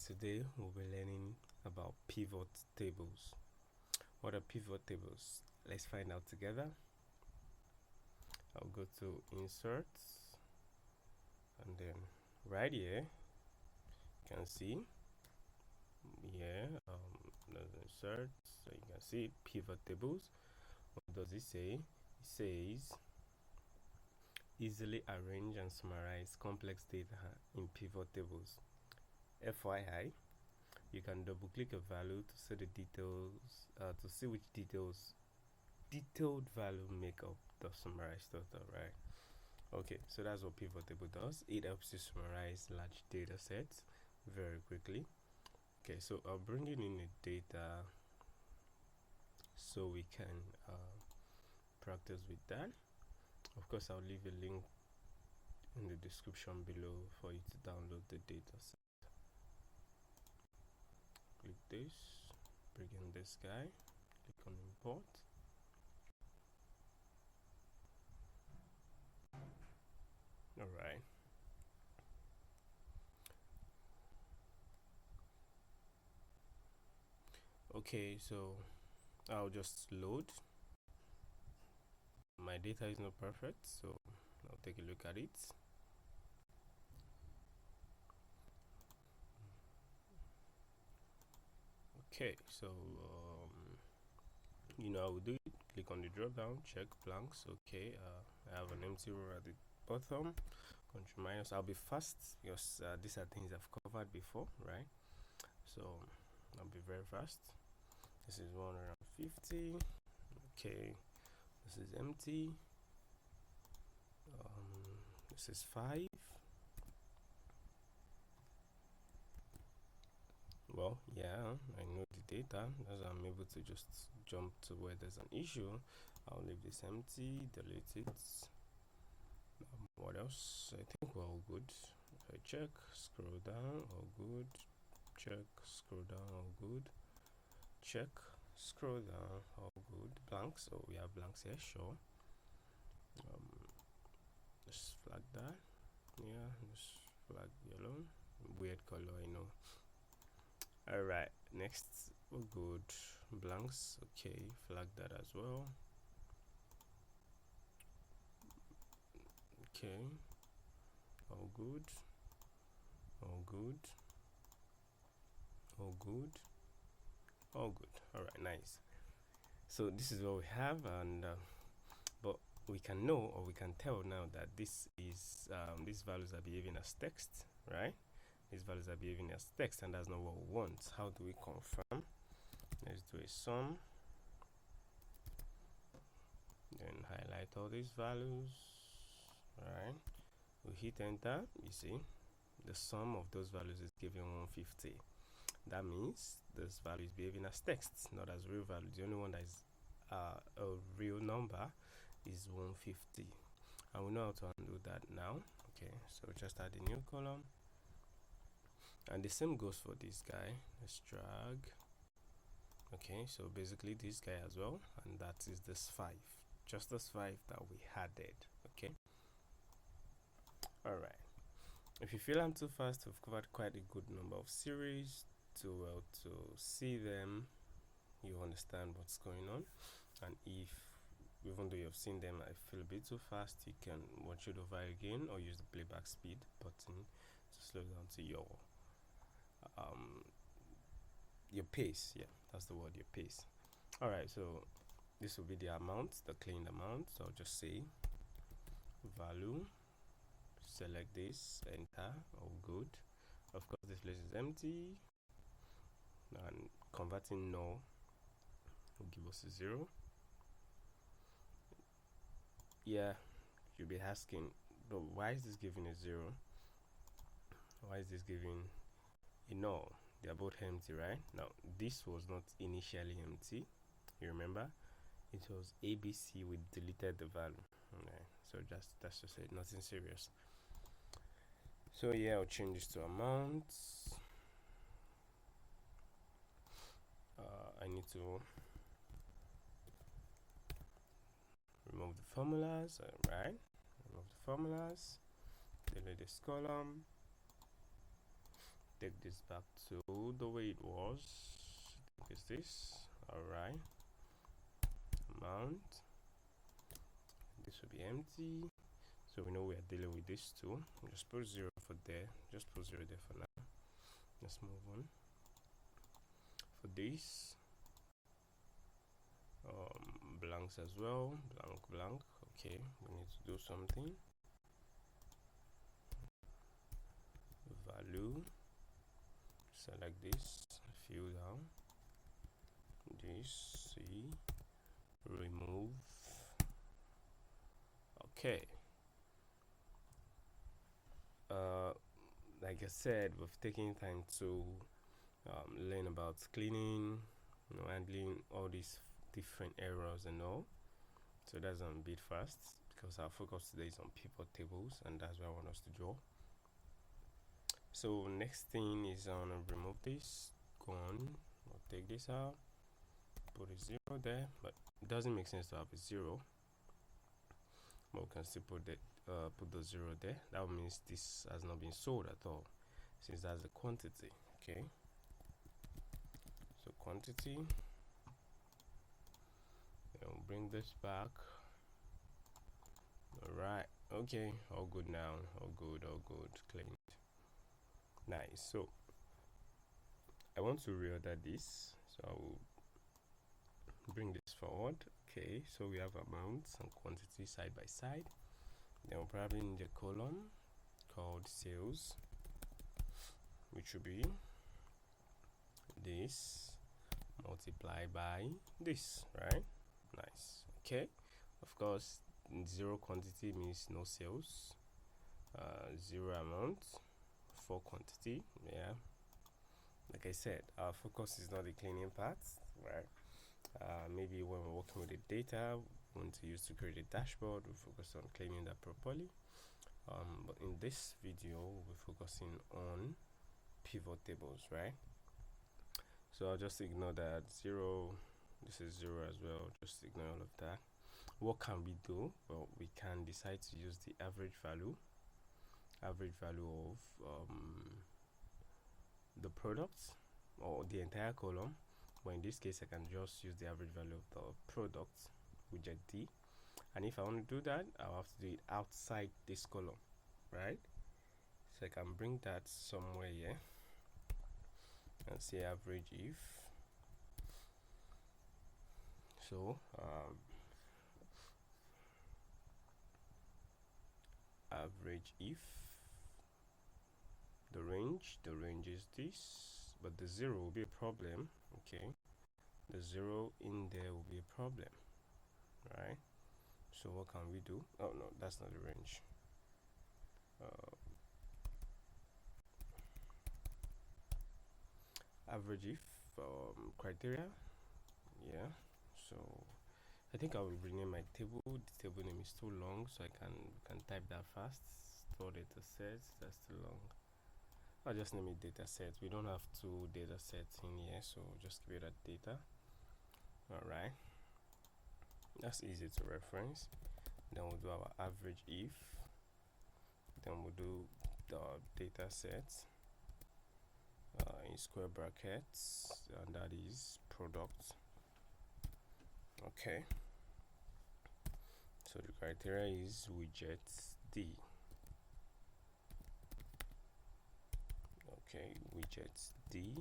Today we'll be learning about pivot tables. What are pivot tables? Let's find out together. I'll go to insert, and then right here you can see there's insert, so you can see pivot tables. What does it say? It says easily arrange and summarize complex data in pivot tables. FYI, you can double click a value to see the details, to see which detailed value make up the summarized total, right? Okay, so that's what pivot table does. It helps you summarize large data sets very quickly. Okay, so I'll bring in the data so we can practice with that. Of course, I'll leave a link in the description below for you to download the data set. Click this, bring in this guy, click on import. All right. Okay, so I'll just load. My data is not perfect, so I'll take a look at it. Okay, so I will do it. Click on the drop down, check blanks. Okay, I have an empty row at the bottom. Control minus. I'll be fast because these are things I've covered before, right? So I'll be very fast. This is 150. Okay, this is empty. This is 5. Well, yeah, I know the data, as I'm able to just jump to where there's an issue. I'll leave this empty, delete it. What else? I think we're all good. If I check, scroll down, all good. Check, scroll down, all good. Check, scroll down, all good. Blanks, oh, we have blanks here, sure. Just flag that. Yeah, just flag yellow. Weird color, I know. Alright, next we're good. Blanks, okay, flag that as well. Okay, all good, all good, all good, all good. All right, nice. So this is what we have, and but we can know, or we can tell now, that this is these values are behaving as text, right? These values are behaving as text, and that's not what we want. How do we confirm? Let's do a sum, then highlight all these values. All right, we hit enter. You see the sum of those values is giving 150. That means this value is behaving as text, not as real value. The only one that is a real number is 150, and we know how to undo that now. Okay, so just add a new column, and the same goes for this guy. Let's drag. Okay, so basically this guy as well, and that is this 5, just this 5 that we added. Okay, all right. If you feel I'm too fast, we've covered quite a good number of series. Too well to see them, you understand what's going on. And if, even though you've seen them, I feel a bit too fast, you can watch it over again or use the playback speed button to slow down to your pace. Yeah, that's the word, your pace. All right, so this will be the amount, the cleaned amount. So I'll just say value, select this, enter, all good. Of course, this place is empty, and converting null will give us a 0. Yeah, you'll be asking, but why is this giving a 0? Why is this giving a null? They're both empty, right? Now this was not initially empty, you remember? It was ABC. We deleted the value. Okay, so that's just it, nothing serious. So yeah, I'll change this to amounts. I need to remove the formulas. Right, remove the formulas, delete this column. take this back to the way it was. I think it's this. All right, amount, this will be empty, so we know we are dealing with this too. Just put 0 for there, just put 0 there for now. Let's move on. For this, blanks as well, blank. Okay, we need to do something. Value, select this, fill down this, see, remove. Okay, like I said, we've taken time to learn about cleaning, handling all these different errors and all. So that's a bit fast because our focus today is on pivot tables, and that's what I want us to draw. So next thing is I'm gonna remove this, go on, I'll take this out, put a 0 there, but it doesn't make sense to have a 0. But we can still put the 0 there. That means this has not been sold at all, since that's the quantity. Okay, so quantity, and bring this back. All right, okay, all good now, all good, cleaned. Nice. So I want to reorder this, so I will bring this forward. Okay, so we have amounts and quantity side by side. Then we'll probably need a column called sales, which will be this multiplied by this, right? Nice. Okay, of course 0 quantity means no sales, 0 amount, 4 quantity. Yeah, like I said, our focus is not the cleaning part, right? Maybe when we're working with the data we want to use to create a dashboard, we focus on cleaning that properly. But in this video we're focusing on pivot tables, right? So I'll just ignore that 0. This is 0 as well, just ignore all of that. What can we do? Well, we can decide to use the average value of the product or the entire column, but in this case I can just use the average value of the product, widget D. And if I want to do that, I'll have to do it outside this column, right? So I can bring that somewhere here and say average if. So average if the range is this, but the 0 will be a problem. Okay, the 0 in there will be a problem, right? So what can we do? Oh no, that's not the range. Average if criteria. Yeah, so I think I will rename my table. The table name is too long, so I can type that fast. Store data sets, that's too long. I'll just name it data set. We don't have 2 data sets in here, so just give it a data. All right, that's easy to reference. Then we'll do our average if, then we'll do the data set in square brackets, and that is product. Okay, so the criteria is widget D. Okay, widget D.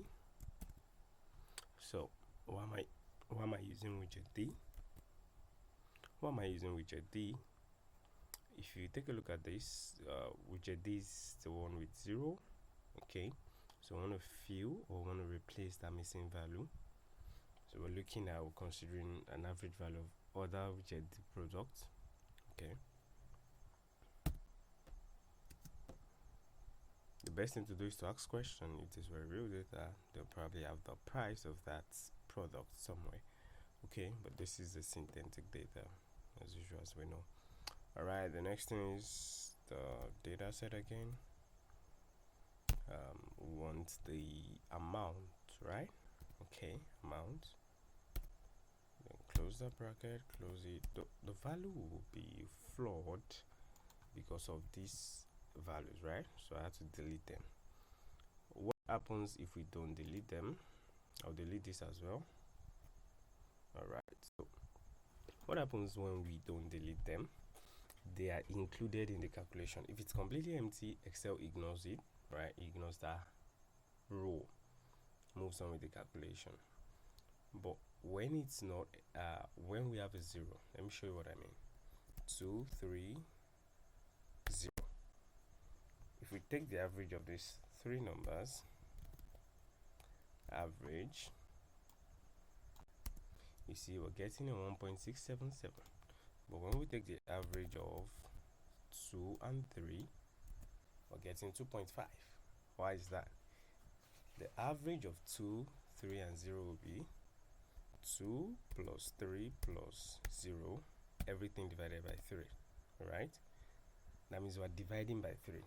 So why am I using widget D? Why am I using widget D? If you take a look at this, widget D is the one with 0. Okay, so I want to fill or want to replace that missing value. So we're looking at, we're considering an average value of other widget D products. Okay, the best thing to do is to ask question. If this were real data, they'll probably have the price of that product somewhere. Okay, but this is the synthetic data as usual, as we know. All right, the next thing is the data set again. We want the amount, right? Okay, amount. Then close the bracket, close it. The value will be flawed because of these values, right? So I have to delete them. What happens if we don't delete them? I'll delete this as well. Alright, so what happens when we don't delete them? They are included in the calculation. If it's completely empty, Excel ignores it, right? It ignores that row, moves on with the calculation. But when it's not, when we have a 0, let me show you what I mean. 2, 3, 0. If we take the average of these three numbers, average, you see we're getting a 1.677. But when we take the average of 2 and 3, we're getting 2.5. Why is that? The average of 2, 3, and 0 will be 2 plus 3 plus 0, everything divided by 3, right? That means we're dividing by 3.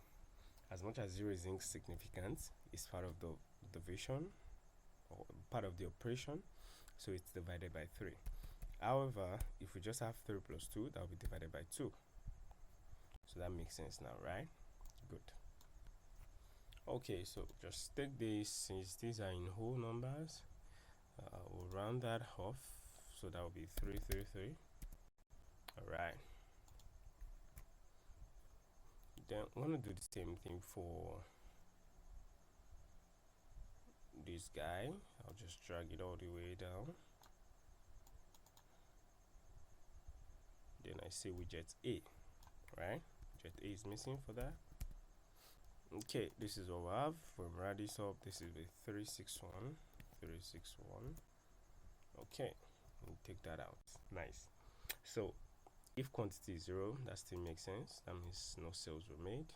As much as 0 is insignificant, it's part of the division or part of the operation, so it's divided by 3. However, if we just have 3 plus 2, that will be divided by 2. So that makes sense now, right? Good. Okay, so just take this, since these are in whole numbers, we'll round that off, so that will be 333. Alright. Then I want to do the same thing for this guy. I'll just drag it all the way down. Then I say widget A, right? Widget A is missing for that. Okay, this is what we have. From round this up, this is with 361. Okay, we'll take that out. Nice. So if quantity is 0, that still makes sense. That means no sales were made.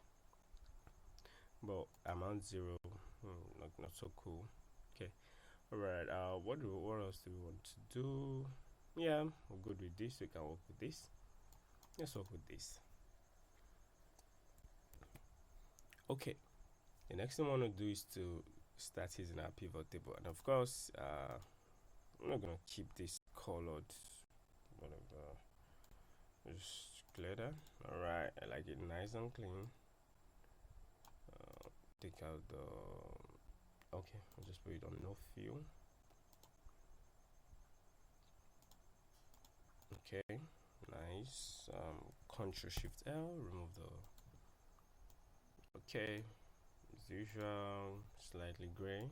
But amount 0, not so cool. Okay. Alright, what else do we want to do? Yeah, we're good with this. We can work with this. Let's work with this. Okay, the next thing I want to do is to start using our pivot table, and of course I'm not gonna keep this colored, whatever, just clear that. Alright, I like it nice and clean. Take out the, okay, I'll just put it on no fill. Okay, nice. Ctrl Shift L, remove the, okay, as usual, slightly gray.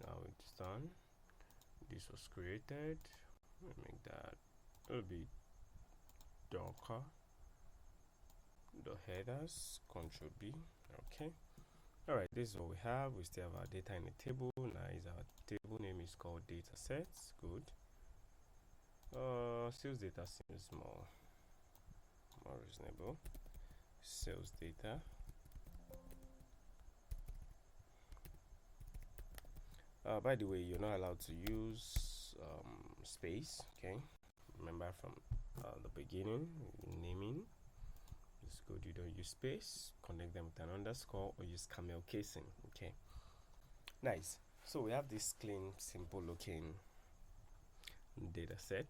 Now it's done. This was created. Let me make that a little bit darker. The headers, Ctrl B. Okay. Alright, this is what we have. We still have our data in the table. Nice. Our table name is called data sets. Good. Sales data seems more reasonable. Sales data. By the way, you're not allowed to use space. Okay, remember from the beginning, naming is good. You don't use space. Connect them with an underscore or use camel casing. Okay, nice. So we have this clean, simple looking data set,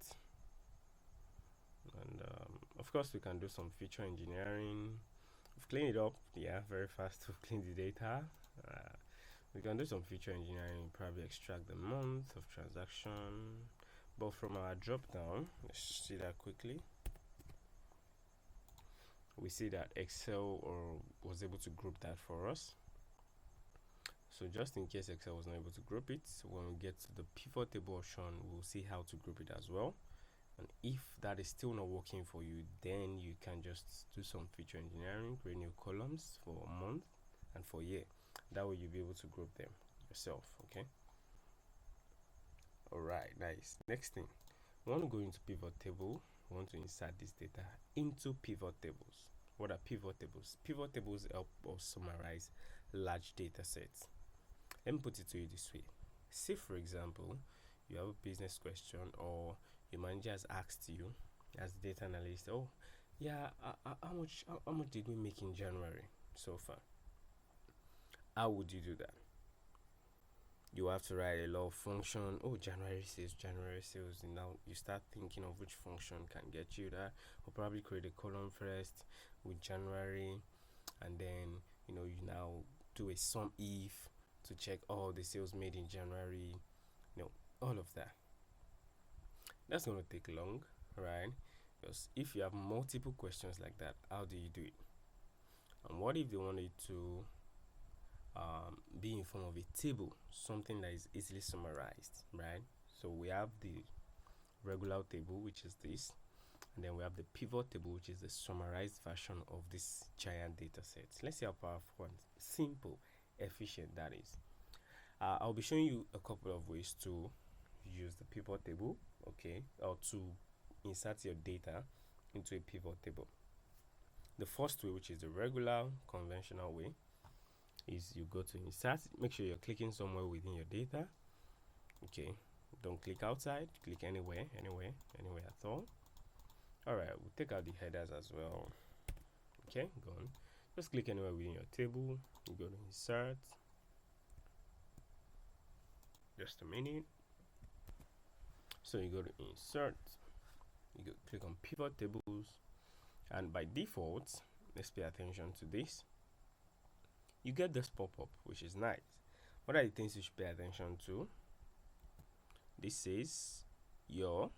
and of course we can do some feature engineering. We've cleaned it up, yeah, very fast to clean the data. We can do some feature engineering, probably extract the month of transaction. But from our drop down, let's see that quickly. We see that Excel was able to group that for us. So just in case Excel was not able to group it, when we get to the pivot table option, we'll see how to group it as well. And if that is still not working for you, then you can just do some feature engineering, create new columns for month and for year. That way you'll be able to group them yourself. Okay. Alright, nice. Next thing, we want to go into pivot table. We want to insert this data into pivot tables. What are pivot tables? Pivot tables help us summarize large data sets. Let me put it to you this way. Say for example, you have a business question, or your manager has asked you as data analyst, oh yeah, how much did we make in January so far? How would you do that? You have to write a lot of function. Oh, January sales. And now you start thinking of which function can get you that. Or probably create a column first with January, and then you now do a sum if to check all the sales made in January, all of that. That's going to take long, right? Because if you have multiple questions like that, how do you do it? And what if they wanted to be in form of a table, something that is easily summarized, right? So we have the regular table, which is this, and then we have the pivot table, which is the summarized version of this giant data set. Let's see how powerful and simple, efficient that is. I'll be showing you a couple of ways to use the pivot table, okay, or to insert your data into a pivot table. The first way, which is the regular conventional way, is you go to insert. Make sure you're clicking somewhere within your data. Okay, don't click outside, click anywhere at all. All right, we'll take out the headers as well. Okay, go on, just click anywhere within your table. You go to insert, just a minute. So you go to insert, you go click on pivot tables, and by default, let's pay attention to this. You get this pop-up, which is nice. What are the things you should pay attention to? This says your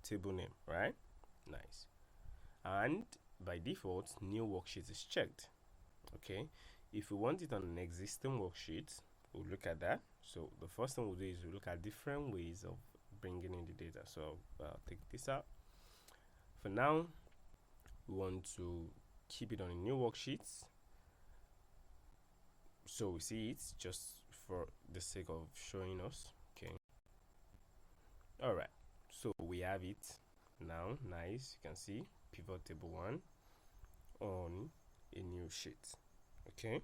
table name, right? Nice. And by default, new worksheet is checked. Okay, if we want it on an existing worksheet, we'll look at that. So the first thing we'll do is we'll look at different ways of bringing in the data. So I'll take this out. For now, we want to keep it on a new worksheet, so we see it just for the sake of showing us. Okay, all right, so we have it now. Nice, you can see pivot table 1 on a new sheet. Okay,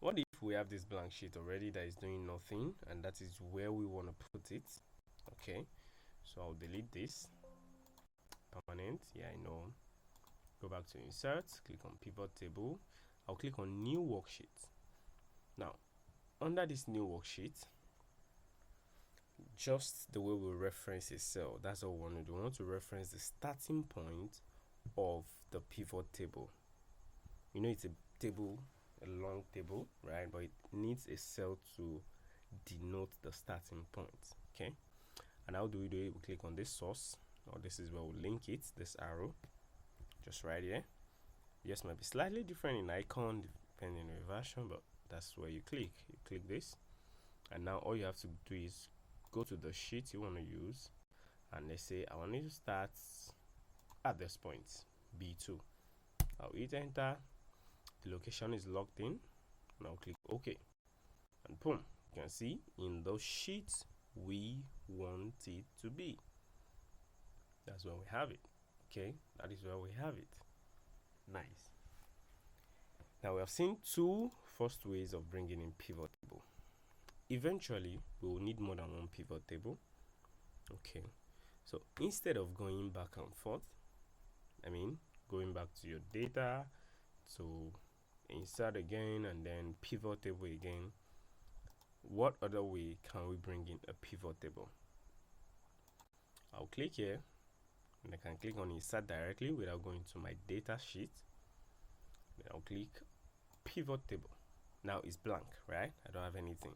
what if we have this blank sheet already that is doing nothing, and that is where we want to put it? Okay, so I'll delete this. Permanent, yeah, I know. Go back to insert, click on pivot table. I'll click on new worksheet. Now under this new worksheet, just the way we reference a cell, that's all we want to do. We want to reference the starting point of the pivot table. It's a table, a long table, right? But it needs a cell to denote the starting point. Okay, and how do we do it? We click on this source, or this is where we link it, this arrow, just right here. Yes, might be slightly different in icon depending on your version, but that's where you click. You click this, and now all you have to do is go to the sheet you want to use, and let's say I want it to start at this point, B2. I'll hit enter. The location is logged in. Now click OK, and boom, you can see in those sheets we want it to be. That's where we have it. Okay, that is where we have it. Nice. Now we have seen two first ways of bringing in pivot table. Eventually we will need more than one pivot table. Okay, so instead of going back and forth, going back to your data to insert again and then pivot table again, what other way can we bring in a pivot table? I'll click here, and I can click on insert directly without going to my data sheet. Then I'll click pivot table. Now it's blank, right? I don't have anything.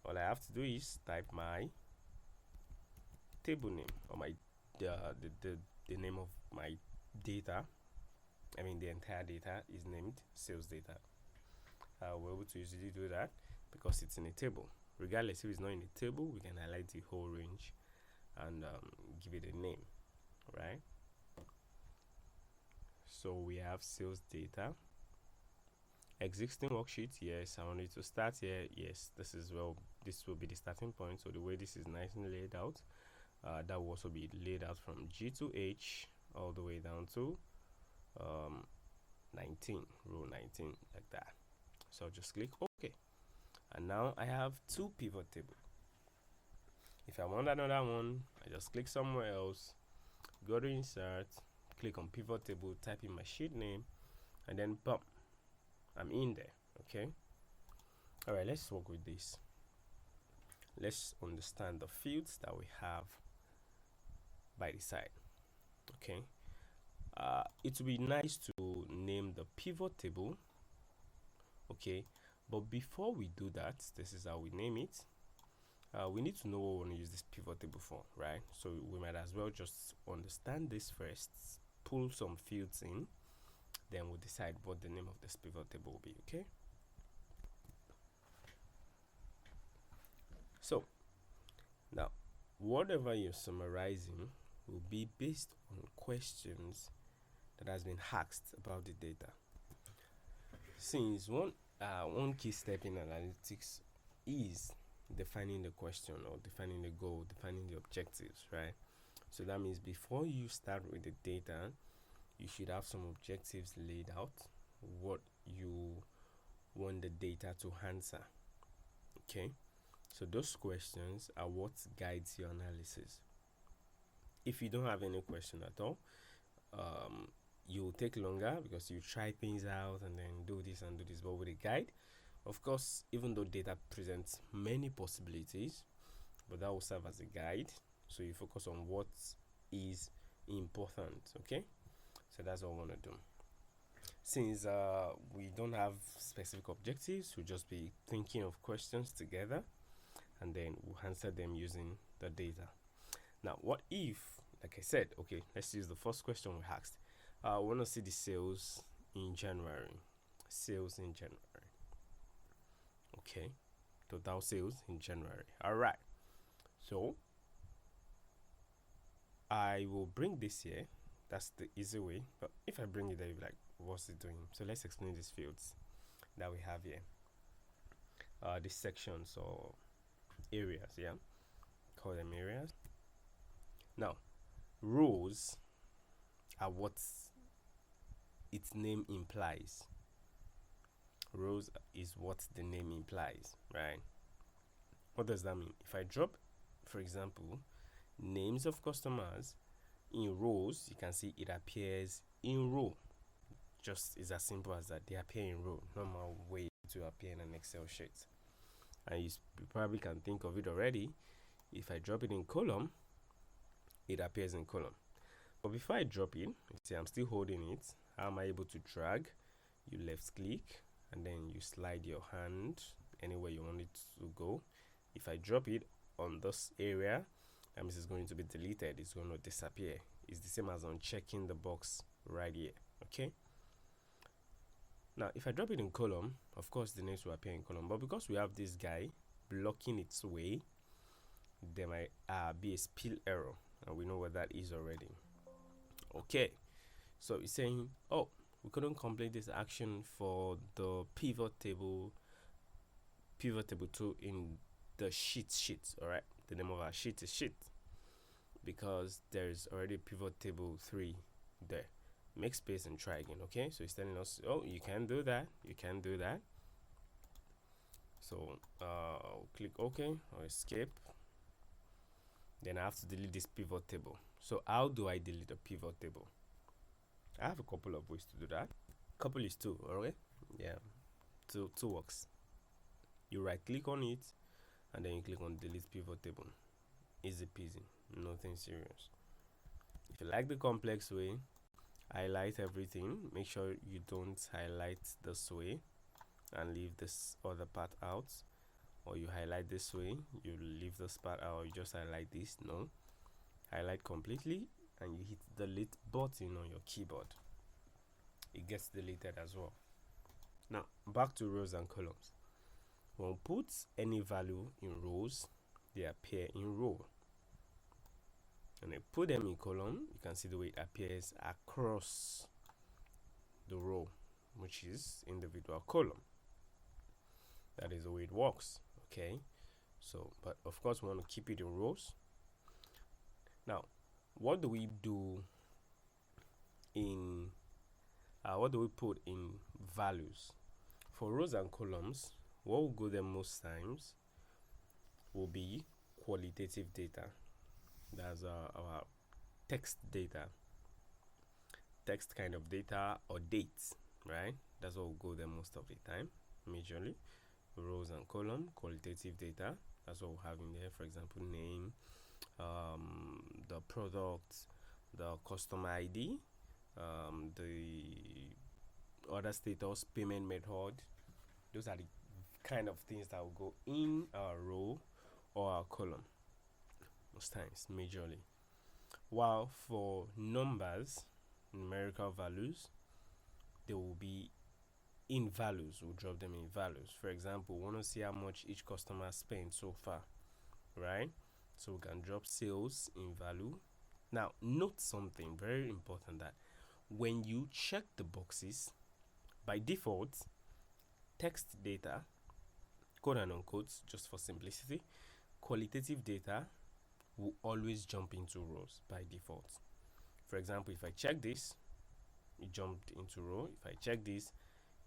All I have to do is type my table name, or my the name of my data. The entire data is named sales data. We're able to easily do that because it's in a table. Regardless if it's not in a table, we can highlight the whole range and give it a name, right? So we have sales data. Existing worksheet, yes. I want it to start here. Yes, this will be the starting point. So the way this is nicely laid out, that will also be laid out from G to H all the way down to 19, row 19, like that. So just click OK, and now I have two pivot tables. If I want another one, I just click somewhere else, go to insert, click on pivot table, type in my sheet name, and then boom, I'm in there. Okay, all right, let's work with this. Let's understand the fields that we have by the side. Okay, it would be nice to name the pivot table Okay, but before we do that, this is how we name it. We need to know what we want to use this pivot table for, right? So we might as well just understand this first, pull some fields in, then we'll decide what the name of this pivot table will be. Okay, so now whatever you're summarizing will be based on questions that has been asked about the data. Since one key step in analytics is defining the question or defining the goal, defining the objectives, right? So that means before you start with the data, you should have some objectives laid out, what you want the data to answer. Okay, so those questions are what guides your analysis. If you don't have any question at all, you'll take longer because you try things out and then do this and do this. But with a guide, of course, even though data presents many possibilities, but that will serve as a guide, so you focus on what is important. Okay, so that's what we want to do. Since we don't have specific objectives, we'll just be thinking of questions together and then we'll answer them using the data. Now, what if, like I said, okay, let's use the first question we asked. I want to see the sales in January. Sales in January. Okay, total sales in January. All right. So I will bring this here. That's the easy way. But if I bring it there, you'll be like, what's it doing? So let's explain these fields that we have here. These sections or areas, yeah. Call them areas. Now, rows are what its name implies. Rows is what the name implies, right? What does that mean? If I drop, for example, names of customers in rows, you can see it appears in row. Just is as simple as that. They appear in row. Normal way to appear in an Excel sheet. And you probably can think of it already. If I drop it in column, it appears in column. But before I drop it, you see I'm still holding it. How am I able to drag? You left click and then you slide your hand anywhere you want it to go. If I drop it on this area, that means it's going to be deleted. It's going to disappear. It's the same as unchecking the box right here. Okay. Now, if I drop it in column, of course the names will appear in column. But because we have this guy blocking its way, there might be a spill error, and we know what that is already. Okay, so it's saying, oh, we couldn't complete this action for the pivot table 2 in the sheet. All right, the name of our sheet is sheet because there's already pivot table 3 there. Make space and try again. Okay, so it's telling us, oh, you can do that, so click OK or escape. Then I have to delete this pivot table. So how do I delete a pivot table? I have a couple of ways to do that. Couple is 2. Okay, yeah, two works. You right click on it and then you click on delete pivot table. Easy peasy, nothing serious. If you like the complex way, highlight everything. Make sure you don't highlight this way and leave this other part out, or you highlight this way, you leave this part out, or you just highlight this. No, highlight completely and you hit the delete button on your keyboard. It gets deleted as well. Now back to rows and columns. When we put any value in rows, they appear in row. And I put them in column, you can see the way it appears across the row, which is individual column. That is the way it works. Okay, so but of course we want to keep it in rows. Now, what do we do in what do we put in values for rows and columns? What will go there most times will be qualitative data. That's our text data, text kind of data, or dates, right? That's what will go there most of the time. Majorly rows and column, qualitative data, that's what we have in there. For example, name, the product, the customer ID, the order status, payment method, Those are the kind of things that will go in our row or our column most times, majorly. While for numbers, numerical values, they will be in values. We'll drop them in values. For example, we want to see how much each customer spent so far, right? So we can drop sales in value. Now note something very important, that when you check the boxes, by default, text data, quote and unquote, just for simplicity, qualitative data will always jump into rows by default. For example, if I check this, it jumped into row. If I check this,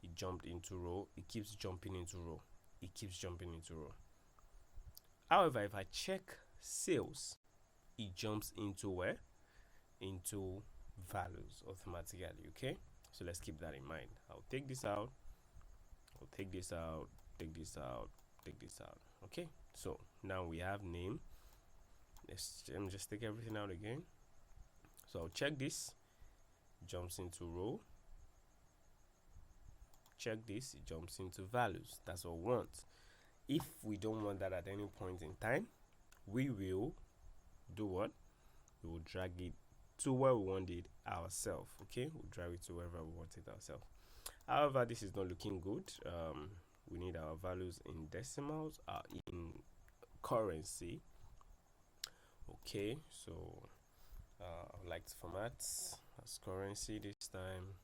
it jumped into row. It keeps jumping into row. It keeps jumping into row. However, if I check sales, it jumps into where? Into values automatically. Okay, so let's keep that in mind. I'll take this out, I'll take this out, take this out, take this out. Okay, so now we have name. Let me just take everything out again. So I'll check this, jumps into row. Check this, it jumps into values. That's what we want. If we don't want that at any point in time, we will do what? We will drag it to where we want it ourselves. Okay, we'll drag it to wherever we want it ourselves. However, this is not looking good. We need our values in decimals, in currency. Okay, so I'd like to format as currency this time.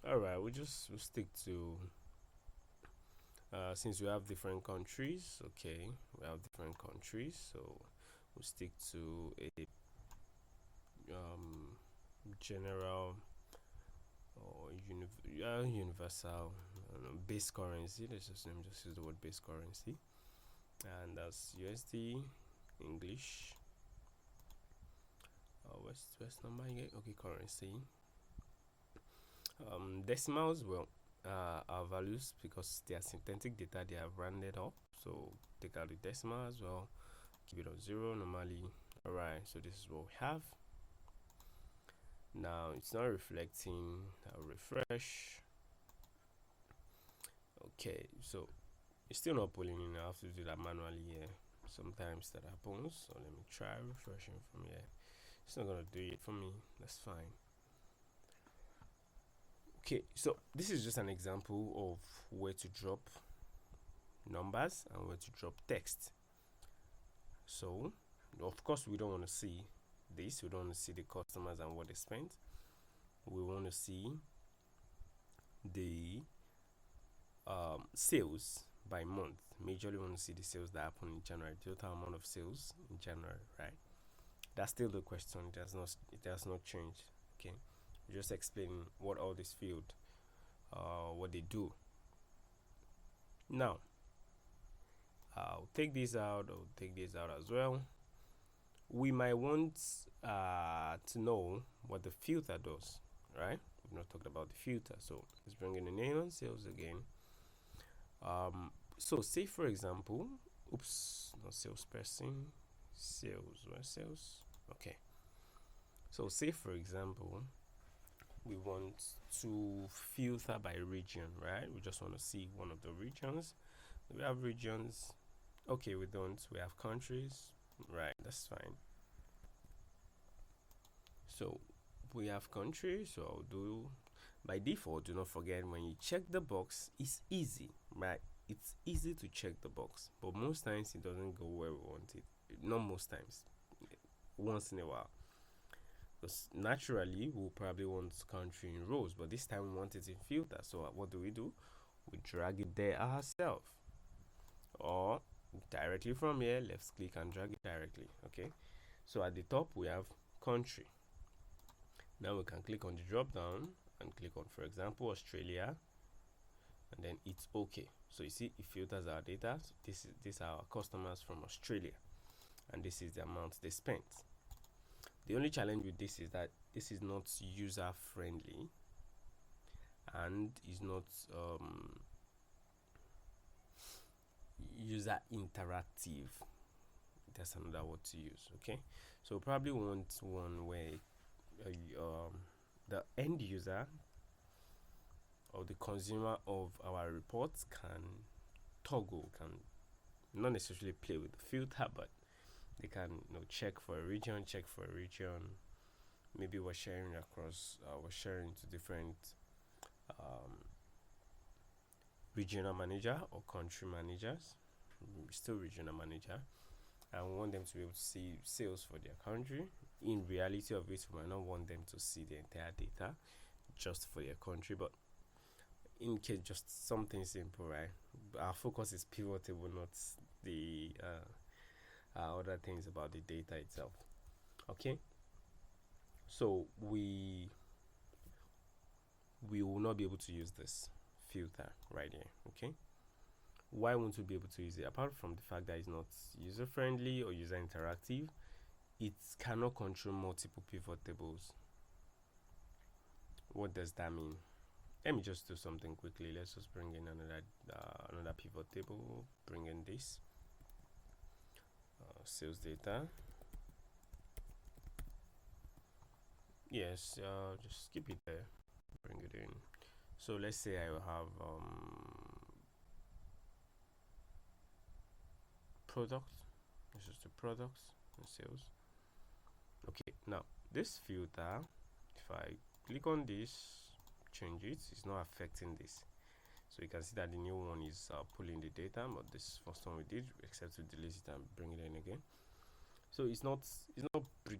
All right, we'll stick to since we have different countries. Okay, we have different countries, so we'll stick to a general or universal base currency. Let's just use the word base currency, and that's USD, English, West number again. Okay, currency. Decimals, well, our values, because they are synthetic data, they are rounded up, so take out the decimal as well, keep it on 0 normally. All right, so this is what we have. Now it's not reflecting. I'll refresh. Okay, so it's still not pulling in. I have to do that manually here. Sometimes that happens, so let me try refreshing from here. It's not gonna do it for me. That's fine. Okay, so this is just an example of where to drop numbers and where to drop text. So of course we don't want to see this. We don't want to see the customers and what they spent. We want to see the sales by month. Majorly want to see the sales that happen in January, total amount of sales in January, right? That's still the question. It has not changed. Okay, just explaining what all this field what they do. Now I'll take this out. I'll take this out as well. We might want to know what the filter does, right? We've not talked about the filter, so let's bring in the name and sales again. So say for example, oops, not salesperson, sales, where sales? Okay, so say for example, we want to filter by region, right? We just want to see one of the regions. We have regions. Okay, we don't. We have countries, right? That's fine. So we have countries, so I'll do by default. Do not forget, when you check the box, it's easy, right? It's easy to check the box, but most times it doesn't go where we want it. Not most times, once in a while, because naturally we'll probably want country in rows, but this time we want it in filter. So what do? We drag it there ourselves, or directly from here, left click and drag it directly. Okay, so at the top we have country. Now we can click on the drop down and click on, for example, Australia, and then it's okay. So you see, it filters our data. So these are our customers from Australia, and this is the amount they spent. The only challenge with this is that this is not user friendly and is not user interactive. That's another word to use. Okay, so probably want one where the end user or the consumer of our reports can toggle, can not necessarily play with the filter, but they can check for a region, maybe we're sharing across we're sharing to different regional manager or country managers, still regional manager, and we want them to be able to see sales for their country. In reality of it, we might not want them to see the entire data just for their country, but in case just something simple, right? Our focus is PivotTable, not the other things about the data itself. Okay, so we will not be able to use this filter right here. Okay, why won't we be able to use it? Apart from the fact that it's not user friendly or user interactive, it cannot control multiple pivot tables. What does that mean? Let me just do something quickly. Let's just bring in another pivot table. Bring in this sales data. Yes, just keep it there. Bring it in. So let's say I will have products. This is the products and sales. Okay, now this filter, if I click on this, change it, it's not affecting this. So you can see that the new one is pulling the data, but this first one we did, except to delete it and bring it in again. So it's not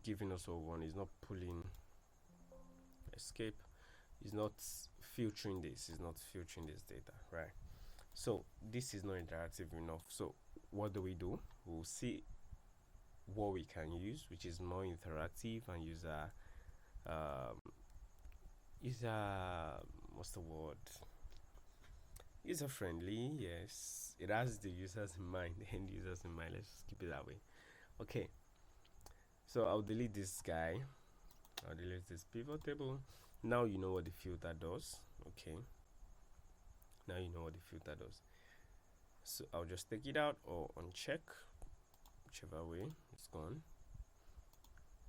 giving us a one, it's not pulling escape, it's not filtering this, data, right? So this is not interactive enough. So what do? We'll see what we can use, which is more interactive and what's the word, user friendly. Yes, it has the users in mind, the end users in mind. Let's just keep it that way. Okay, so I'll delete this guy, I'll delete this pivot table. Now you know what the filter does. Okay, now you know what the filter does. So I'll just take it out or uncheck, whichever way, it's gone.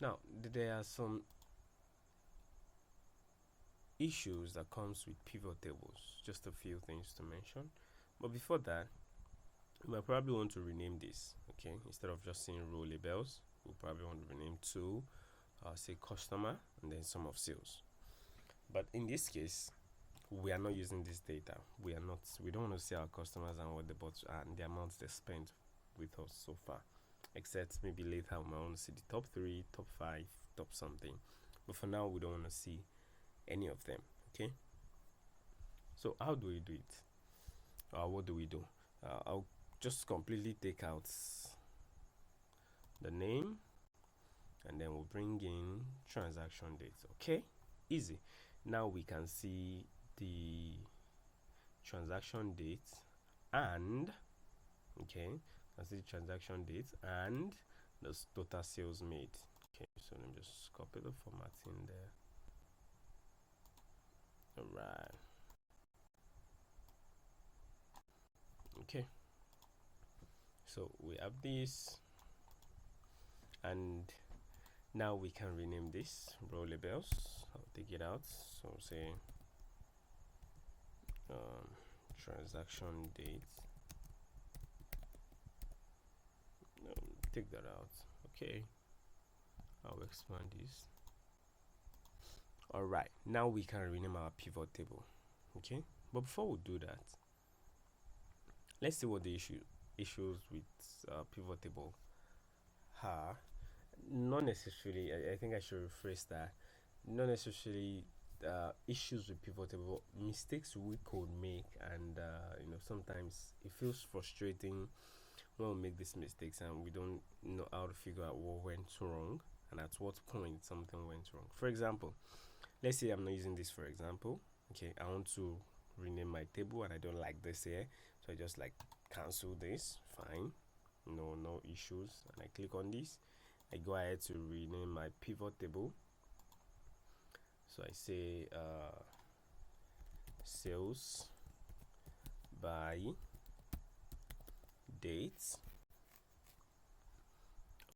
Now there are some issues that comes with pivot tables, just a few things to mention. But before that, you might probably want to rename this. Okay, instead of just saying row labels, we'll probably want to rename to say customer and then sum of sales. But in this case, we are not using this data. We don't want to see our customers and what they bought and the amounts they spent with us so far, except maybe later we might want to see the top 3, top 5, top something. But for now, we don't want to see any of them. Okay, so how do we do it? What do we do? I'll just completely take out the name, and then we'll bring in transaction dates. Okay, easy. Now we can see the transaction dates and the transaction dates and the total sales made. Okay, so let me just copy the format in there. All right. Okay, so we have this, and now we can rename this row labels. I'll take it out, so say transaction date. No, take that out. Okay, I'll expand this. All right, now we can rename our pivot table. Okay, but before we do that, let's see what the issues with pivot table are. Not necessarily, I think I should rephrase that. Not necessarily issues with pivot table, mistakes we could make, and sometimes it feels frustrating when we make these mistakes and we don't know how to figure out what went wrong and at what point something went wrong. For example, let's say I'm not using this, for example. Okay, I want to rename my table and I don't like this here, so I just cancel this. Fine, no issues, and I click on this. I go ahead to rename my pivot table. So I say sales by dates.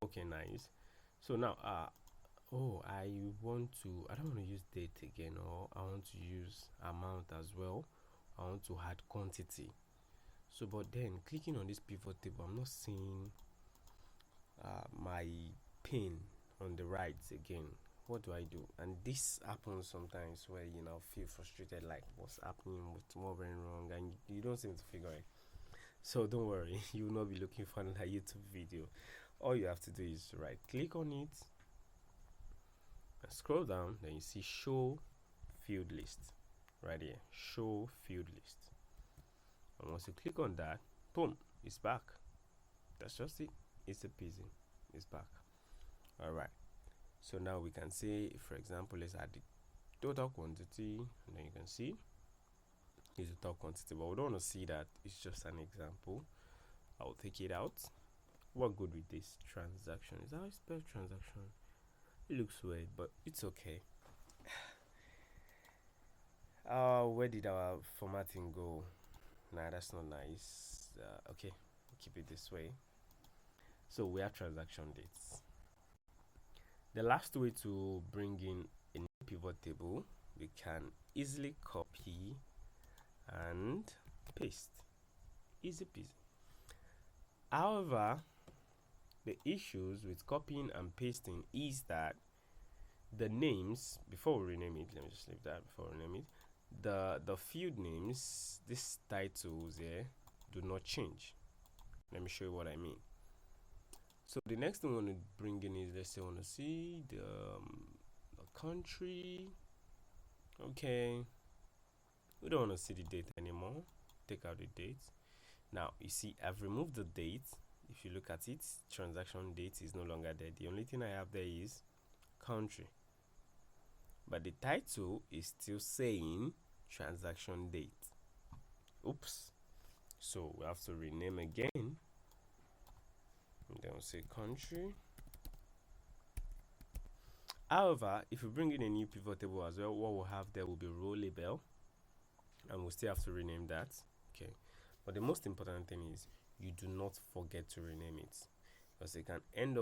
Okay, nice. So now oh, I don't want to use date again, or I want to use amount as well. I want to add quantity. So but then clicking on this pivot table, I'm not seeing my pin on the right again. What do I do? And this happens sometimes where feel frustrated, like what's happening, what's more going wrong, and you don't seem to figure it. So don't worry, you will not be looking for another YouTube video. All you have to do is right click on it and scroll down, then you see show field list right here. Show field list. And once you click on that, boom, it's back. That's just it. It's a peasy. It's back. All right. So now we can say, for example, let's add the total quantity, and then you can see it's the total quantity, but we don't want to see that. It's just an example. I'll take it out. What good with this transaction? Is how I spell transaction? It looks weird, but it's okay. Where did our formatting go? Nah, that's not nice. Okay, keep it this way. So we have transaction dates. The last way to bring in a new pivot table, we can easily copy and paste. Easy peasy. However, the issues with copying and pasting is that the names, before we rename it, let me just leave that before we rename it, the field names, these titles here, do not change. Let me show you what I mean. So the next thing we want to bring in is, let's say I want to see the country. Okay, we don't want to see the date anymore. Take out the date. Now you see I've removed the date. If you look at it, transaction date is no longer there. The only thing I have there is country, but the title is still saying transaction date. Oops. So we have to rename again, and then we'll say country. However, if we bring in a new pivot table as well, what we'll have there will be row label, and we'll still have to rename that. Okay, but the most important thing is you do not forget to rename it, because it can end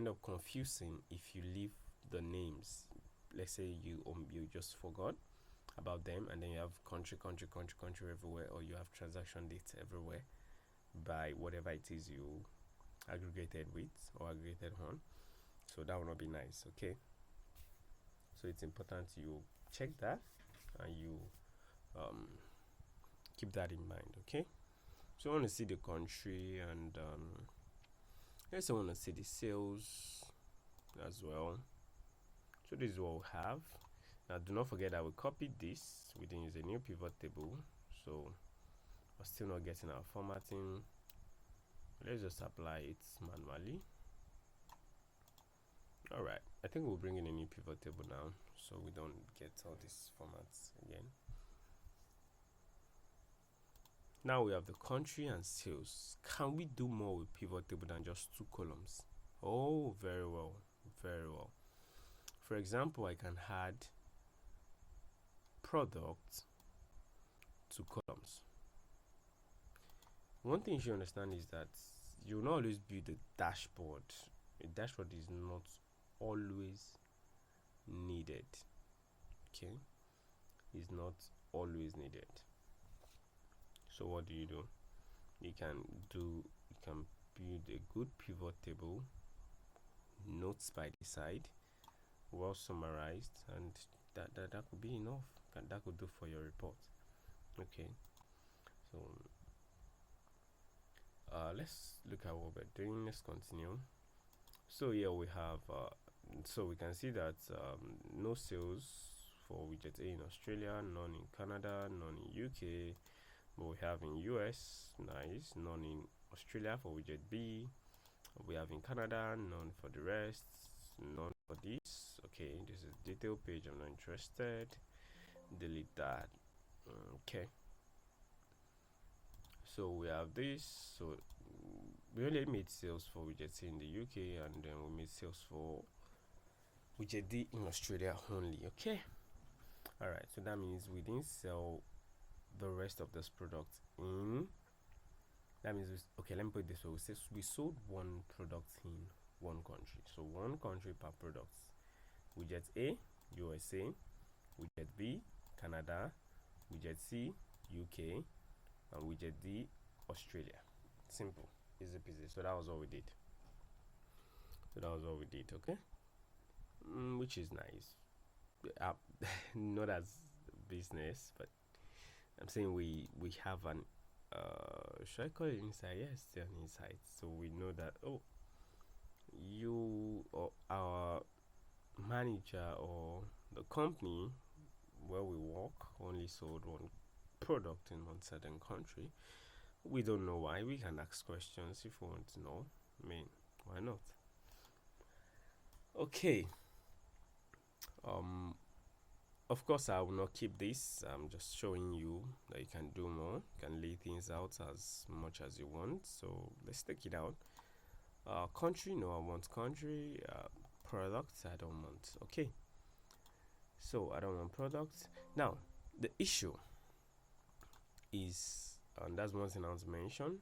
up confusing if you leave the names. Let's say you just forgot about them, and then you have country everywhere, or you have transaction dates everywhere by whatever it is you aggregated with or aggregated on. So that will not be nice. Okay, so it's important you check that and you keep that in mind. Okay, so I want to see the country, and let's say I want to see the sales as well. So this is what we have. Now do not forget that we copied this. We didn't use a new pivot table, so we're still not getting our formatting. Let's just apply it manually. All right, I think we'll bring in a new pivot table now, so we don't get all these formats again. Now we have the country and sales. Can we do more with pivot table than just 2 columns? Oh, very well, very well. For example, I can add product to columns. One thing you should understand is that you will not always build a dashboard. A dashboard is not always needed. Okay, is not always needed. So what do? You can build a good pivot table, notes by the side, well summarized, and that could be enough. That could do for your report. Okay, so let's look at what we're doing. Let's continue. So here we have so we can see that no sales for widget A in Australia, none in Canada, none in UK, but we have in US, nice, none in Australia for widget B, we have in Canada, none for the rest, none for this. Okay, this is detail page, I'm not interested, delete that. Okay, so we have this. So we only made sales for widget C in the UK, and then we made sales for widget D in Australia only. Okay, all right, so that means we didn't sell the rest of this product in. That means okay, let me put it this way. We sold one product in one country. So one country per product. Widget A, USA. Widget B, Canada. Widget C, UK. And widget D, Australia. Simple, easy peasy. So that was what we did. Okay. Which is nice. Not as business, but I'm saying we have an should I call it insight? Yes, still an insight. So we know that you or our manager or the company where we work only sold one product in one certain country. We don't know why. We can ask questions if we want to know. I mean, why not? Okay. Of course, I will not keep this. I'm just showing you that you can do more. You can lay things out as much as you want. So let's take it out. Country, no, I want country. Products, I don't want. Okay. So I don't want products. Now, the issue is, and that's one thing I want to mention.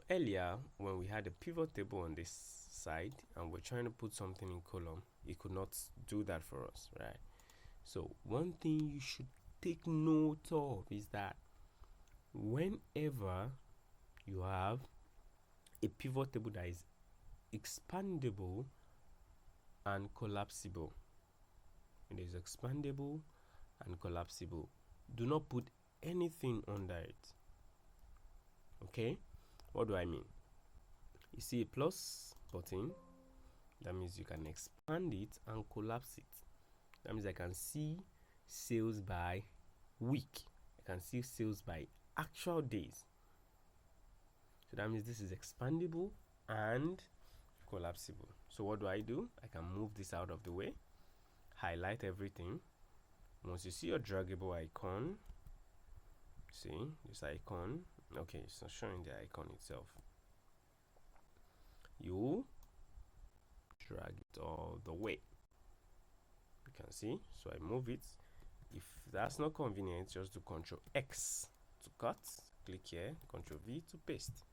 Earlier when we had a pivot table on this side and we're trying to put something in column, it could not do that for us, right? So one thing you should take note of is that whenever you have a pivot table that is expandable and collapsible, it is expandable and collapsible, do not put anything under it. Okay, what do I mean? You see a plus button, that means you can expand it and collapse it. That means I can see sales by week. I can see sales by actual days. So that means this is expandable and collapsible. So what do? I can move this out of the way, highlight everything. Once you see your draggable icon, see this icon, okay, it's not showing the icon itself. You drag it all the way. You can see, so I move it. If that's not convenient, just do Ctrl X to cut, click here, Ctrl V to paste.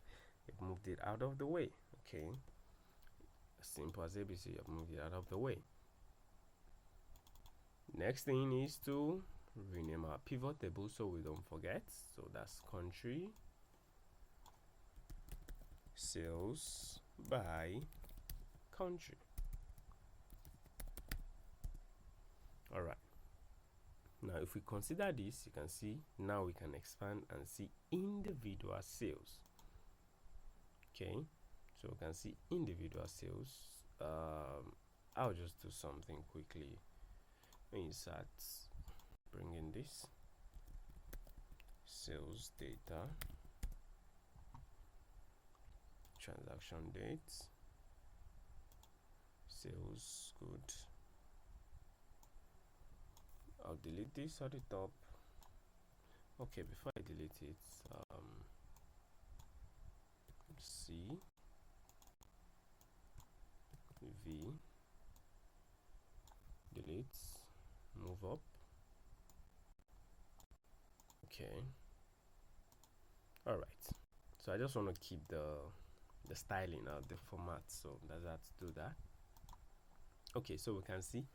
You've moved it out of the way. Okay, as simple as ABC. You've moved it out of the way. Next thing is to rename our pivot table so we don't forget. So that's country, sales by country. All right. Now, if we consider this, you can see now we can expand and see individual sales. Okay, so we can see individual sales. I'll just do something quickly. Insert, bring in this sales data, transaction dates, sales good. I'll delete this at the top. Okay, before I delete it, C V delete, move up. Okay, all right, so I just want to keep the styling out, the format, so that's how to do that. Okay, so we can see,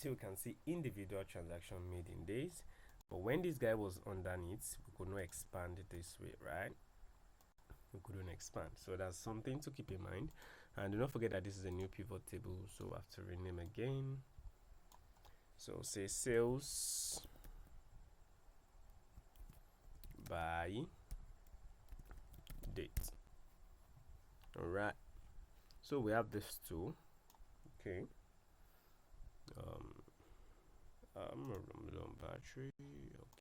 we can see individual transaction made in days, but when this guy was underneath, we could not expand it this way, right? We couldn't expand, so that's something to keep in mind. And do not forget that this is a new pivot table, so I have to rename again. So say sales by date. All right, so we have this two. Okay, battery.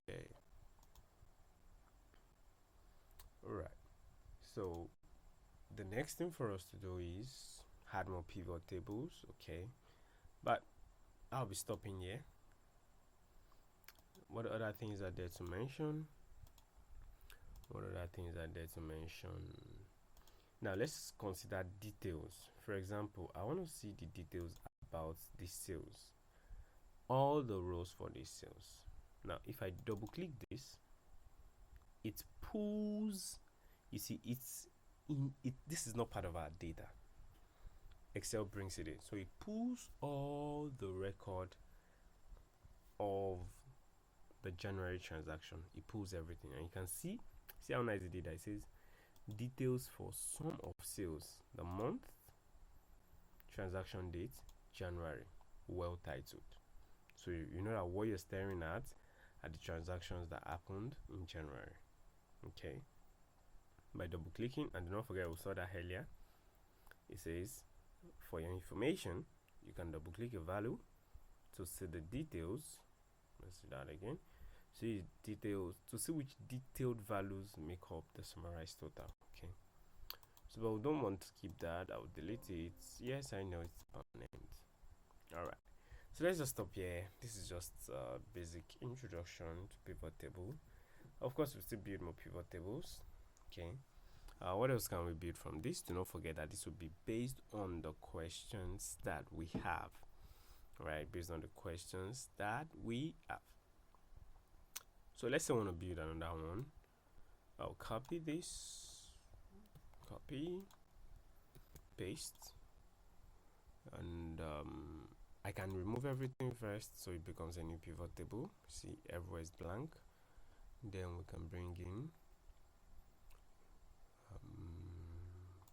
Okay, all right, so the next thing for us to do is add more pivot tables. Okay, but I'll be stopping here. What other things are there to mention? Now let's consider details. For example, I want to see the details about the sales, all the rows for these sales. Now if I double click this, it pulls, you see, it's in it. This is not part of our data. Excel brings it in. So it pulls all the record of the January transaction. It pulls everything, and you can see how nice it did that. It says details for sum of sales, the month, transaction date, January, well titled. So you know that what you're staring at are the transactions that happened in January. Okay, by double clicking, and do not forget we saw that earlier, it says for your information you can double click a value to see the details. Let's do that again. See details to see which detailed values make up the summarized total. Okay, so but we don't want to keep that. I will delete it. Yes, I know it's permanent. All right, so let's just stop here. This is just a basic introduction to pivot table. Of course, we'll still build more pivot tables. Okay, what else can we build from this? Do not forget that this will be based on the questions that we have. Right, based on the questions that we have. So let's say I want to build another one. I'll copy this, copy, paste, and I can remove everything first so it becomes a new pivot table. See, everywhere is blank. Then we can bring in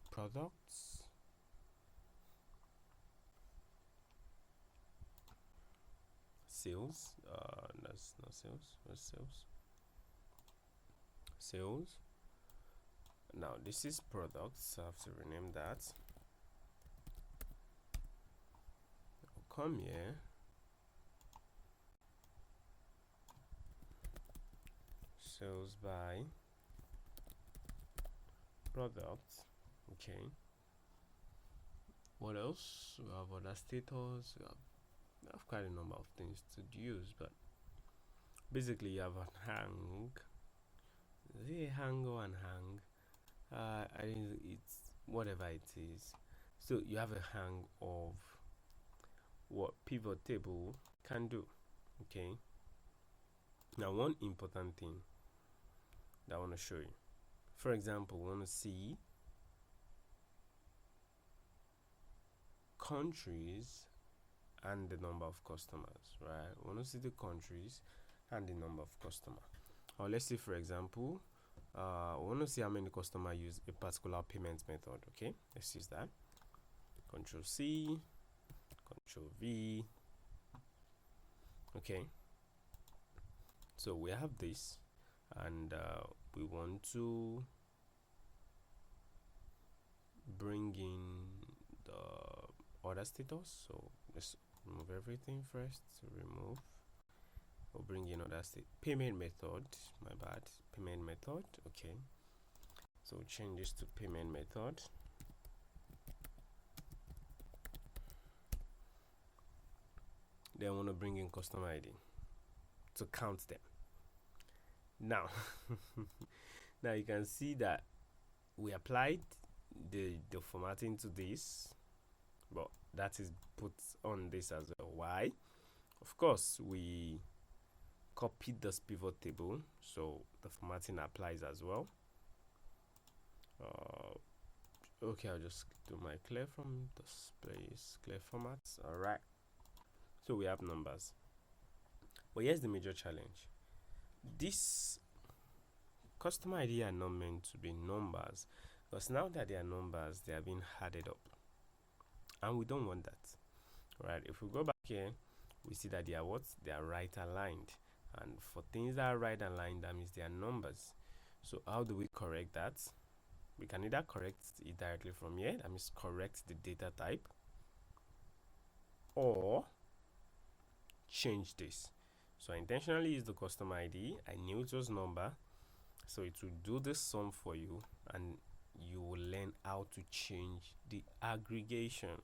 products, sales, that's not sales, what's sales? Sales. Now this is products, so I have to rename that. I'll come here, sales by products. Okay, what else? We have other status. We have quite a number of things to use, but basically you have a hang. Is it a hang or an hang? I think it's whatever it is. So you have a hang of what pivot table can do. Okay, now one important thing that I want to show you. For example, we want to see countries and the number of customers, right? We want to see the countries and the number of customers. Or let's say, for example, we want to see how many customers use a particular payment method. Okay, let's use that. Control C, Control V. Okay, so we have this, and we want to bring in the order status. So let's remove everything first. So remove. We'll bring in order state payment method. My bad. Payment method. Okay. So we'll change this to payment method. Then I want to bring in customer ID to count them. Now, now you can see that we applied the formatting to this, but that is put on this as well. Why? Of course, we copied this pivot table, so the formatting applies as well. Okay, I'll just do my clear from this place, clear formats. All right, so we have numbers, but here's the major challenge. This customer ID are not meant to be numbers, because now that they are numbers, they are being added up, and we don't want that. Right, if we go back here, we see that they are what? They are right aligned, and for things that are right aligned, that means they are numbers. So how do we correct that? We can either correct it directly from here, that means correct the data type, or change this. So I intentionally use the customer ID. I knew it was number, so it will do the sum for you, and you will learn how to change the aggregation,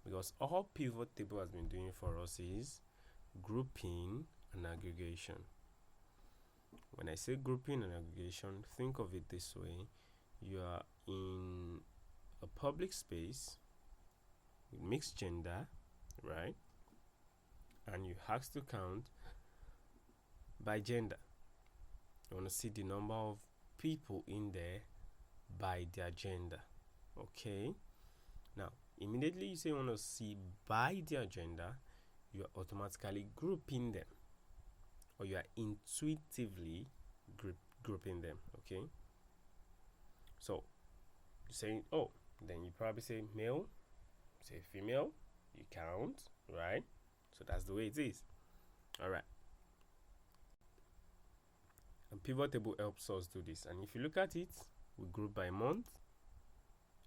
because all pivot table has been doing for us is grouping and aggregation. When I say grouping and aggregation, think of it this way: you are in a public space with mixed gender, right? And you have to count by gender. You want to see the number of people in there by their gender. Okay, now Immediately you say you want to see by the agenda, you are automatically grouping them, or you are intuitively grouping them. Okay, so you say, oh, then you probably say male, say female, you count, right? So that's the way it is. All right, and pivot table helps us do this. And if you look at it, we group by month,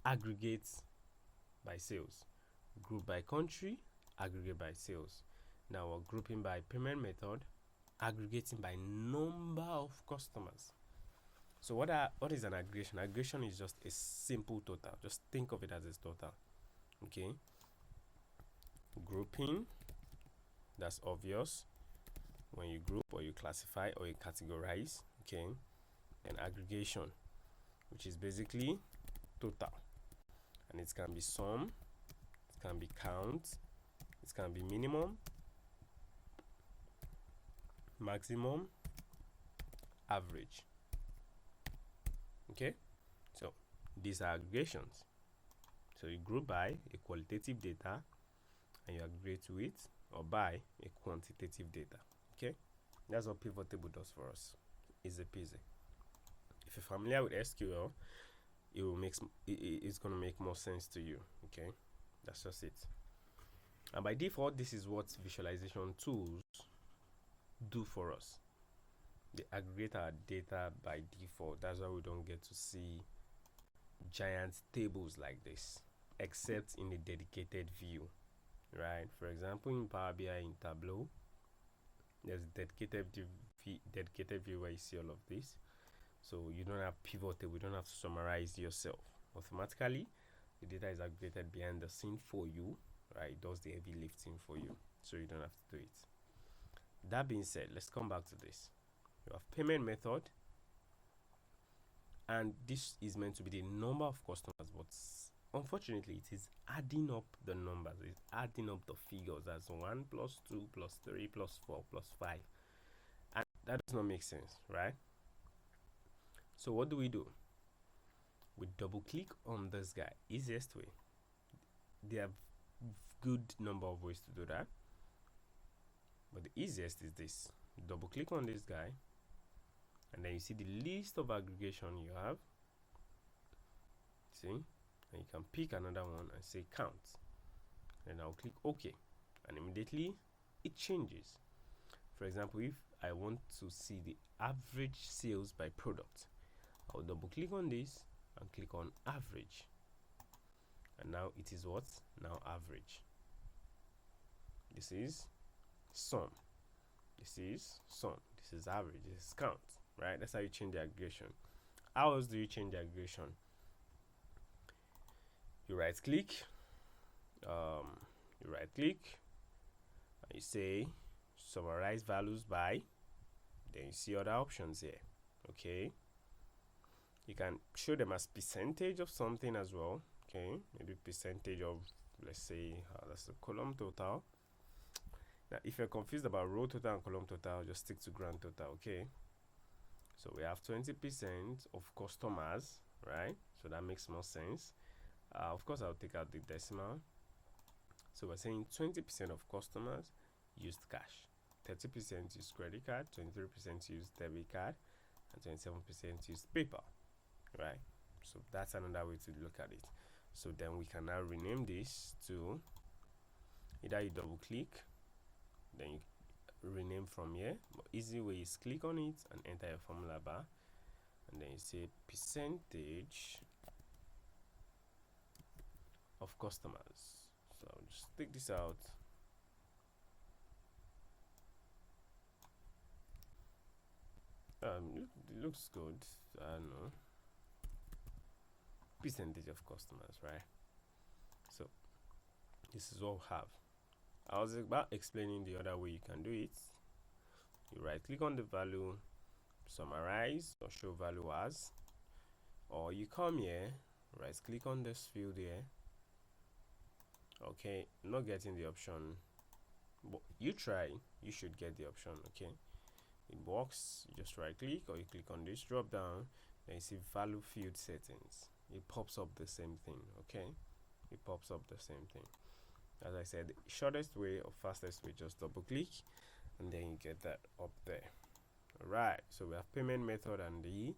aggregate by sales, group by country, aggregate by sales. Now we're grouping by payment method, aggregating by number of customers. So what is an aggregation? Aggregation is just a simple total. Just think of it as a total. Okay, grouping, that's obvious when you group or you classify or you categorize. Okay, and aggregation, which is basically total, and it can be sum, it can be count, it can be minimum, maximum, average. Okay, so these are aggregations. So you group by a qualitative data and you aggregate with or by a quantitative data. Okay, that's what pivot table does for us. Easy peasy. If you're familiar with SQL, it's going to make more sense to you. Okay, that's just it. And by default, this is what visualization tools do for us. They aggregate our data by default. That's why we don't get to see giant tables like this, except in a dedicated view, right? For example, in Power BI, in Tableau, there's a dedicated view where you see all of this. So you don't have pivot table, you don't have to summarize yourself. Automatically, the data is aggregated behind the scene for you, right? It does the heavy lifting for you, so you don't have to do it. That being said, let's come back to this. You have payment method, and this is meant to be the number of customers, but unfortunately it is adding up the numbers, it's adding up the figures as 1 plus 2 plus 3 plus 4 plus 5, and that does not make sense, right? So what do? We double click on this guy. Easiest way. There are good number of ways to do that, but the easiest is this. Double click on this guy, and then you see the list of aggregation you have. See, and you can pick another one and say count, and I'll click OK, and immediately it changes. For example, if I want to see the average sales by product, I'll double click on this and click on average, and now it is what? Now average. This is sum, this is sum, this is average, this is count, right? That's how you change the aggregation. How else do you change the aggregation? You right click, and you say summarize values by, then you see other options here. Okay, you can show them as percentage of something as well. Okay, maybe percentage of, let's say, that's the column total. Now if you're confused about row total and column total, just stick to grand total. Okay, so we have 20% of customers, right? So that makes more sense. Of course, I'll take out the decimal. So we're saying 20% of customers used cash, 30% used credit card, 23% used debit card, and 27% used PayPal, right? So that's another way to look at it. So then we can now rename this to, either you double click, then you rename from here. But easy way is click on it and enter your formula bar, and then you say percentage of customers. So I'll just take this out. It looks good. I don't know. Percentage of customers, right? So this is what we have. I was about explaining the other way you can do it. You right click on the value, summarize or show value as, or you come here, right click on this field here. Okay, not getting the option, but you try, you should get the option. Okay, it works. You just right click or you click on this drop down, then you see value field settings. It pops up the same thing. Okay, it pops up the same thing. As I said, the shortest way or fastest way, just double click and then you get that up there. All right, so we have payment method and the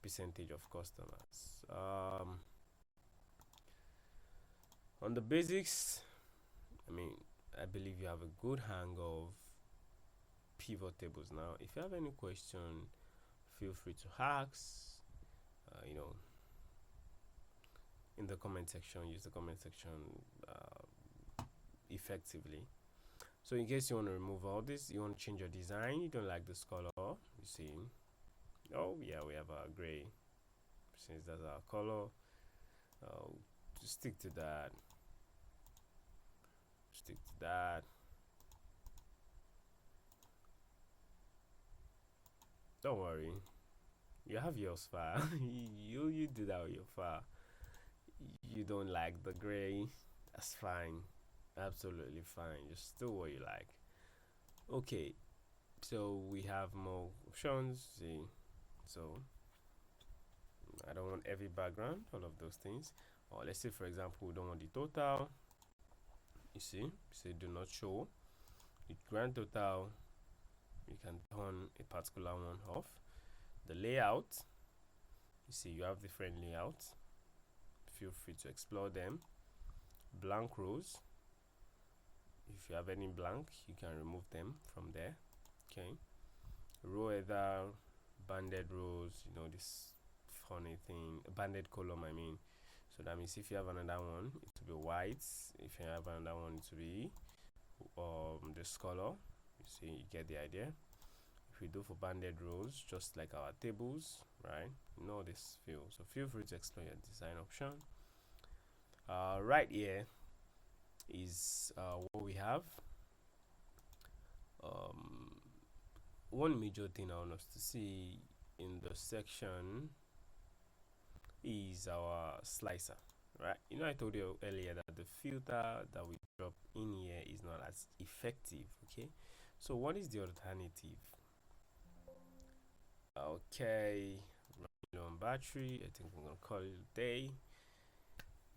percentage of customers. On the basics, I believe you have a good hang of pivot tables now. If you have any question, feel free to ask. In the comment section, use the comment section effectively. So in case you want to remove all this, you want to change your design, you don't like this color, you see, oh yeah, we have our gray, since that's our color, just stick to that, don't worry, you have yours far. you do that with your file. You don't like the gray, that's fine, absolutely fine, just do what you like. Okay, so we have more options. See, so I don't want every background, all of those things. Or let's say, for example, we don't want the total. You see, say do not show the grand total. You can turn a particular one off. The layout, you see, you have different layouts, feel free to explore them. Blank rows, if you have any blank, you can remove them from there. Okay, row header, banded rows, this funny thing, banded column, so that means if you have another one, it will be white. If you have another one, it will be this color. You see, you get the idea. If we do for banded rows, just like our tables, right, this field, so feel free to explore your design option. Right here is what we have. One major thing I want us to see in the section is our slicer, right? I told you earlier that the filter that we drop in here is not as effective. Okay, so what is the alternative? Okay, running on battery, I think I'm gonna call it a day.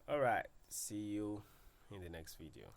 All right, see you in the next video.